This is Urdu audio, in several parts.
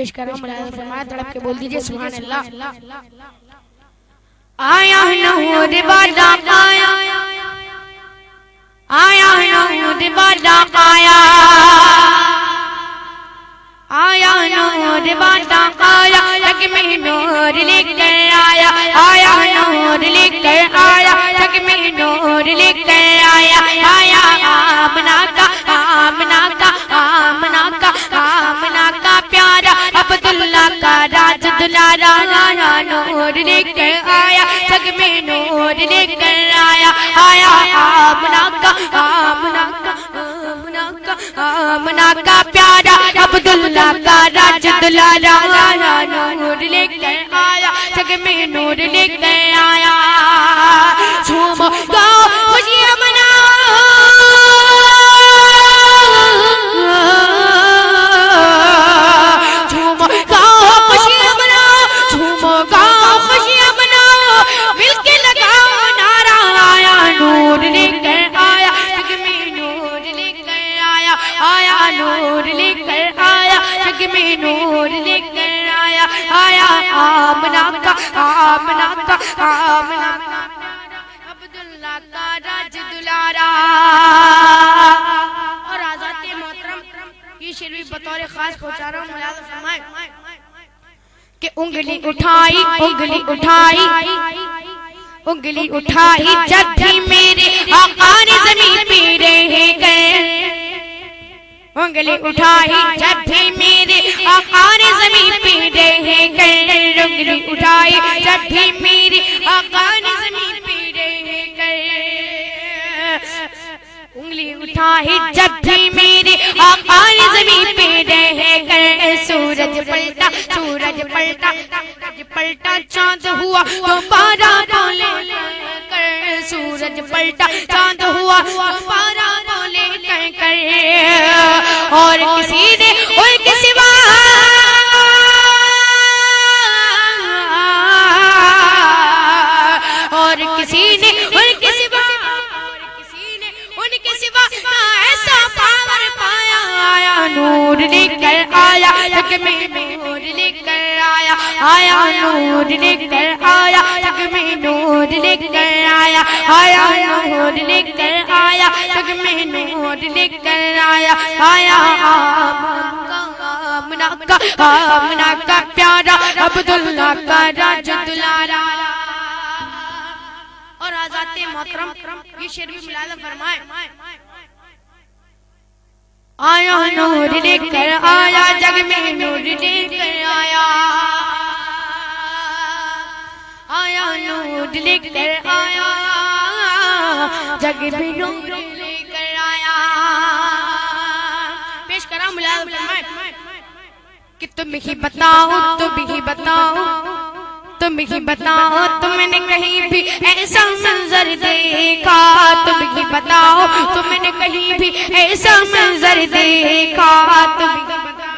پیش کر رہا ہوں، ملاحظہ فرمائے، تڑپ کے بول دیجئے سبحان اللہ۔ آیا نور والا آیا، آیا نور والا آیا، آیا نور والا آیا، جگ میں نور لے کر آیا، آیا نور لے کر آیا، جگ میں نور لے کر آیا، آیا آمنہ کا آمنہ کا آمنہ کا آمنہ کا پیارا عبداللہ کا راج دلارا، آیا نور لے کر آیا، جگ میں نور لے کر آیا، آیا آمنہ کا آمنہ کا آمنہ کا آمنہ کا پیارا عبداللہ کا راج دلارا، آیا نور لے کر آیا، جگ میں نور لے کر آیا۔ جھوم گاؤ خوشیاں مناؤ، جھوم گاؤ خوشیاں مناؤ، جھوم گاؤ خوشیاں مناؤ، مل کے لگاؤ نعرہ، آیا نور لے کر آیا، جگ میں نور لے کر آیا، آیا نور لے کر آیا، جگ میں نور لے کر آیا، آیا آمنہ کا آمنہ کا آمنہ کا عبداللہ کا راج دلارا۔ اور آزاد محترم یہ شعر بھی بطور خاص پہنچا رہا ہوں، ملاحظہ فرمائے کہ انگلی اٹھائی انگلی اٹھائی انگلی اٹھائی، جب بھی میرے آقا نے زمین پہ رہ گئے، انگلی اٹھائی جب بھی میرے آقا نے زمین پہ رہ گئے، انگلی اٹھائی جب بھی میرے آقا نے زمین پہ رہ گئے، انگلی اٹھائی جب بھی میرے آقا نے زمین پہ رہ گئے، سورج پلٹا سورج پلٹا سورج پلٹا، چاند ہوا دوبارہ بولے کر، سورج پلٹا چاند ہوا دوبارہ بولے کر، اور کسی نے ان کے سوا اور کسی نے ان کے سوا ان کے سوا ایسا پاور پایا، آیا نور لے کر آیا، جگ میں نور لے کر آیا، آیا نور لے کر آیا، جگ میں نور لے کر آیا، آیا نور لے کر آیا، جگ میں نور لے کر آیا، آیا آمنہ کا آمنہ کا پیارا عبداللہ کا راج دلارا۔ اور آزاد محترم یہ شعر بھی ملاحظہ فرمائے، آیا نور لے کر آیا، جگ میں نور لے کر آیا، آیا نور لے کر آیا، جگ میں نور لے کر آیا۔ پیش کرا ملاحظہ فرمائے کہ تم ہی بتاؤ تم ہی بتاؤ تم ہی بتاؤ، تم نے کہیں بھی ایسا منظر دیکھا، تم ہی بتاؤ تم نے کہیں بھی ایسا منظر دیکھا، تم ہی بتاؤ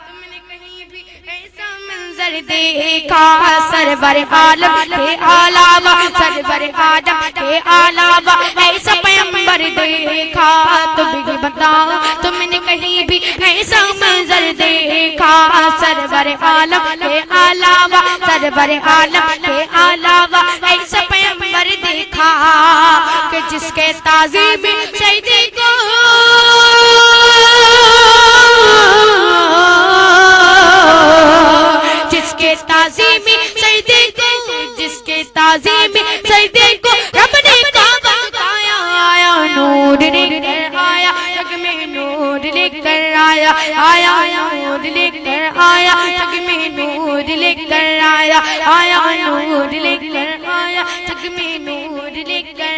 تم نے کہیں بھی ایسا منظر دیکھا، سرور عالم کے علاوہ سرور آدم کے علاوہ ایسا پیغمبر دیکھا، تم ہی بتاؤ تم نے کہیں بھی ایسا منظر دیکھا، سرور عالم کے علاوہ سرور عالم کے علاوہ ایسا پیغمبر دیکھا، کہ جس کے تعظیم سجدے کو جس کے تعظیم سجدے کو جس کے تعظیم سجدے کو رب نے کعبہ بتایا، آیا نور لے کر آیا، جگ میں نور لے کر آیا، آیا نور لے کر آیا، جگ میں نور لے کر آیا، آیا نور لے کر آیا، جگ میں نور لے کر